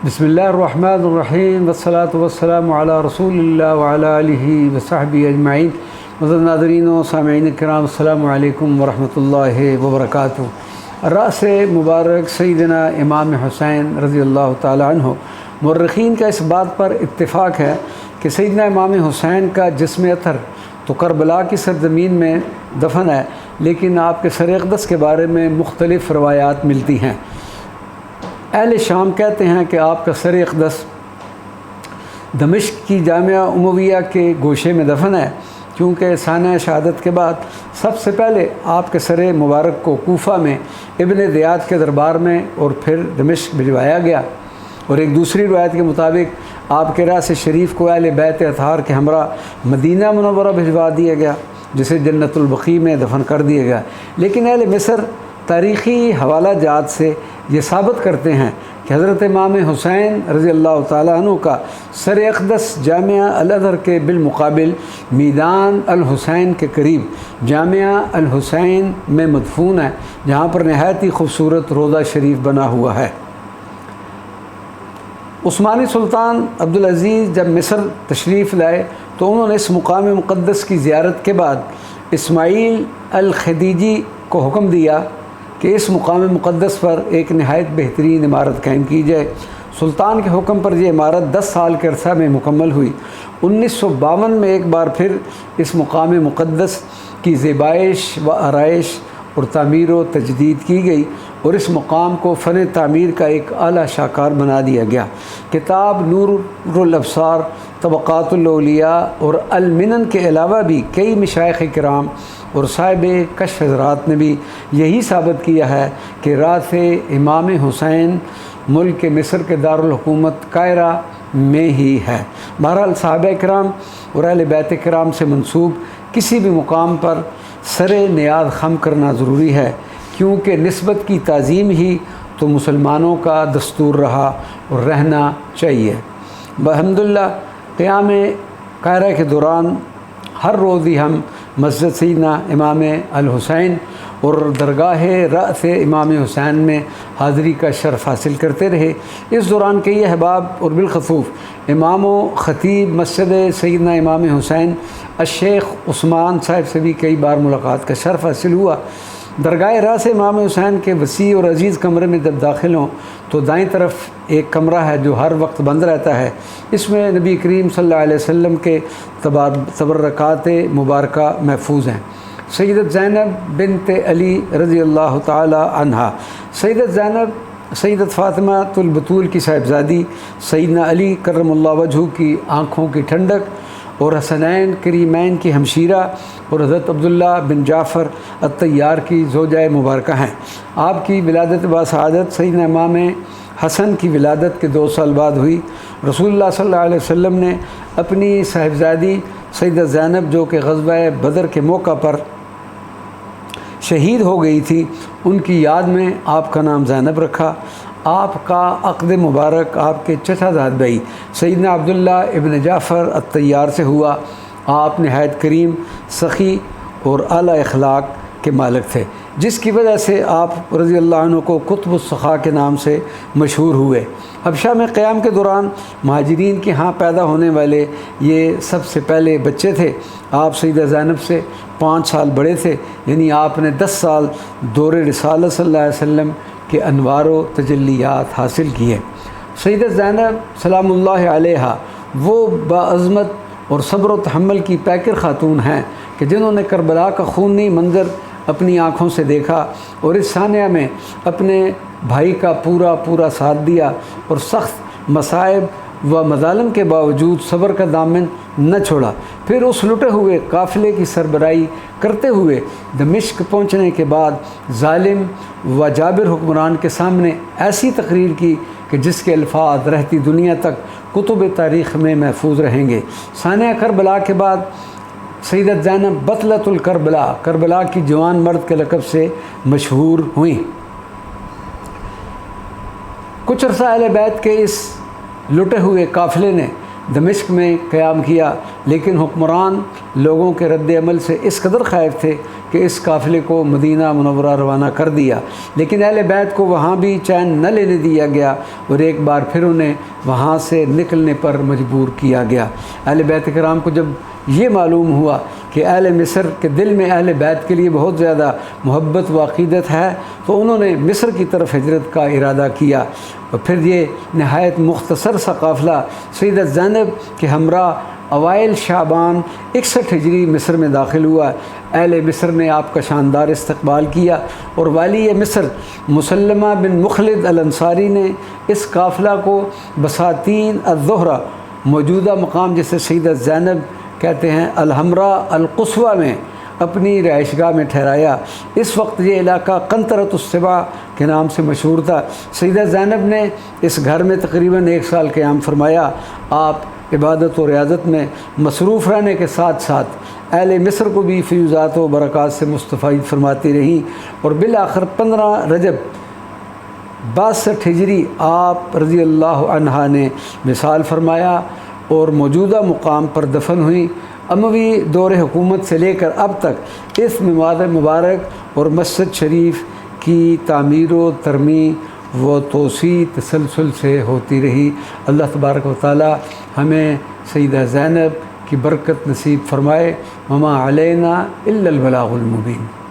بسم اللہ الرحمن الرحیم والصلاة والسلام علی رسول اللہ وعلی آلہ وصحبہ اجمعین۔ معزز ناظرین و سامعین کرام، السلام علیکم ورحمۃ اللہ وبرکاتہ۔ رأس مبارک سیدنا امام حسین رضی اللہ تعالی عنہ، مورخین کا اس بات پر اتفاق ہے کہ سیدنا امام حسین کا جسم اطہر تو کربلا کی سرزمین میں دفن ہے، لیکن آپ کے سر اقدس کے بارے میں مختلف روایات ملتی ہیں۔ اہل شام کہتے ہیں کہ آپ کا سر اقدس دمشق کی جامعہ امویہ کے گوشے میں دفن ہے، کیونکہ سانحہ شہادت کے بعد سب سے پہلے آپ کے سر مبارک کو کوفہ میں ابن زیاد کے دربار میں اور پھر دمشق بھجوایا گیا، اور ایک دوسری روایت کے مطابق آپ کے راس شریف کو اہل بیت اطہار کے ہمراہ مدینہ منورہ بھجوا دیا گیا، جسے جنت البقیع میں دفن کر دیا گیا۔ لیکن اہل مصر تاریخی حوالہ جات سے یہ ثابت کرتے ہیں کہ حضرت امام حسین رضی اللہ تعالیٰ عنہ کا سر اقدس جامعہ الازہر کے بالمقابل میدان الحسین کے قریب جامعہ الحسین میں مدفون ہے، جہاں پر نہایت ہی خوبصورت روضہ شریف بنا ہوا ہے۔ عثمانی سلطان عبدالعزیز جب مصر تشریف لائے تو انہوں نے اس مقام مقدس کی زیارت کے بعد اسماعیل الخدیجی کو حکم دیا کہ اس مقام مقدس پر ایک نہایت بہترین عمارت قائم کی جائے۔ سلطان کے حکم پر یہ عمارت 10 سال کے عرصہ میں مکمل ہوئی۔ 1952 میں ایک بار پھر اس مقام مقدس کی زیبائش و آرائش اور تعمیر و تجدید کی گئی، اور اس مقام کو فن تعمیر کا ایک اعلیٰ شاہکار بنا دیا گیا۔ کتاب نور الابصار، طبقات الاولیاء اور المنن کے علاوہ بھی کئی مشائخ کرام اور صاحب کشف حضرات نے بھی یہی ثابت کیا ہے کہ راس امام حسین ملک مصر کے دارالحکومت قاہرہ میں ہی ہے۔ بہرحال صحابہ کرام اور اہل بیت کرام سے منسوب کسی بھی مقام پر سر نیاز خم کرنا ضروری ہے، کیونکہ نسبت کی تعظیم ہی تو مسلمانوں کا دستور رہا اور رہنا چاہیے۔ الحمدللہ قیام قاہرہ کے دوران ہر روز ہی ہم مسجد سیدنا امام الحسین اور درگاہ رأس امام حسین میں حاضری کا شرف حاصل کرتے رہے۔ اس دوران کئی احباب اور بالخصوص امام و خطیب مسجد سیدنا امام حسین الشیخ عثمان صاحب سے بھی کئی بار ملاقات کا شرف حاصل ہوا۔ درگاہ رأس امام حسین کے وسیع اور عزیز کمرے میں جب داخل ہوں تو دائیں طرف ایک کمرہ ہے جو ہر وقت بند رہتا ہے۔ اس میں نبی کریم صلی اللہ علیہ وسلم کے تبرکات مبارکہ محفوظ ہیں۔ سیدت زینب بنت علی رضی اللہ تعالی عنہا، سیدت زینب سیدت فاطمہ البتول کی صاحبزادی، سیدنا علی کرم اللہ وجہہ کی آنکھوں کی ٹھنڈک اور حسنین کریمین کی ہمشیرہ اور حضرت عبداللہ بن جعفر الطیار کی زوجہ مبارکہ ہیں۔ آپ کی ولادت باسعادت سیدنا امام حسن کی ولادت کے 2 سال بعد ہوئی۔ رسول اللہ صلی اللہ علیہ وسلم نے اپنی صاحبزادی سیدت زینب، جو کہ غزوہ بدر کے موقع پر شہید ہو گئی تھی، ان کی یاد میں آپ کا نام زینب رکھا۔ آپ کا عقد مبارک آپ کے چچا زاد بھائی سیدنا عبداللہ ابن جعفر الطیار سے ہوا۔ آپ نہایت کریم، سخی اور اعلیٰ اخلاق کے مالک تھے، جس کی وجہ سے آپ رضی اللہ عنہ کو قطب السخاء کے نام سے مشہور ہوئے۔ حبشہ میں قیام کے دوران مہاجرین کے ہاں پیدا ہونے والے یہ سب سے پہلے بچے تھے۔ آپ سیدہ زینب سے 5 سال بڑے تھے، یعنی آپ نے 10 سال دور رسالت صلی اللہ علیہ وسلم کے انوار و تجلیات حاصل کیے۔ سیدت زینب سلام اللہ علیہا وہ باعظمت اور صبر و تحمل کی پیکر خاتون ہیں کہ جنہوں نے کربلا کا خونی منظر اپنی آنکھوں سے دیکھا اور اس سانحہ میں اپنے بھائی کا پورا ساتھ دیا، اور سخت مصائب و مظالم کے باوجود صبر کا دامن نہ چھوڑا۔ پھر اس لٹے ہوئے قافلے کی سربراہی کرتے ہوئے دمشق پہنچنے کے بعد ظالم و جابر حکمران کے سامنے ایسی تقریر کی کہ جس کے الفاظ رہتی دنیا تک کتب تاریخ میں محفوظ رہیں گے۔ سانحہ کربلا کے بعد سیدت زینب بطلۃ الکربلا، کربلا کی جوان مرد کے لقب سے مشہور ہوئیں۔ کچھ عرصہ اہل بیت کے اس لٹے ہوئے قافلے نے دمشق میں قیام کیا، لیکن حکمران لوگوں کے رد عمل سے اس قدر خائف تھے کہ اس قافلے کو مدینہ منورہ روانہ کر دیا، لیکن اہل بیت کو وہاں بھی چین نہ لینے دیا گیا اور ایک بار پھر انہیں وہاں سے نکلنے پر مجبور کیا گیا۔ اہل بیت کرام کو جب یہ معلوم ہوا کہ اہل مصر کے دل میں اہل بیت کے لیے بہت زیادہ محبت و عقیدت ہے، تو انہوں نے مصر کی طرف ہجرت کا ارادہ کیا، اور پھر یہ نہایت مختصر سا قافلہ سیدہ زینب کے ہمراہ اوائل شعبان 61 ہجری مصر میں داخل ہوا۔ اہل مصر نے آپ کا شاندار استقبال کیا، اور والی مصر مسلمہ بن مخلد الانصاری نے اس قافلہ کو بساتین الزہرہ، موجودہ مقام جسے سیدہ زینب کہتے ہیں، الحمراء القصویٰ میں اپنی رہائش گاہ میں ٹھہرایا۔ اس وقت یہ علاقہ قنطرۃ السباع کے نام سے مشہور تھا۔ سیدہ زینب نے اس گھر میں تقریباً 1 سال قیام فرمایا۔ آپ عبادت و ریاضت میں مصروف رہنے کے ساتھ ساتھ اہل مصر کو بھی فیوزات و برکات سے مستفید فرماتی رہیں، اور بالآخر 15 رجب 62 ہجری آپ رضی اللہ عنہا نے وصال فرمایا اور موجودہ مقام پر دفن ہوئی۔ اموی دور حکومت سے لے کر اب تک اس مبارک اور مسجد شریف کی تعمیر و ترمیم و توسیع تسلسل سے ہوتی رہی۔ اللہ تبارک و تعالی ہمیں سیدہ زینب کی برکت نصیب فرمائے۔ وما علینا الا البلاغ المبین۔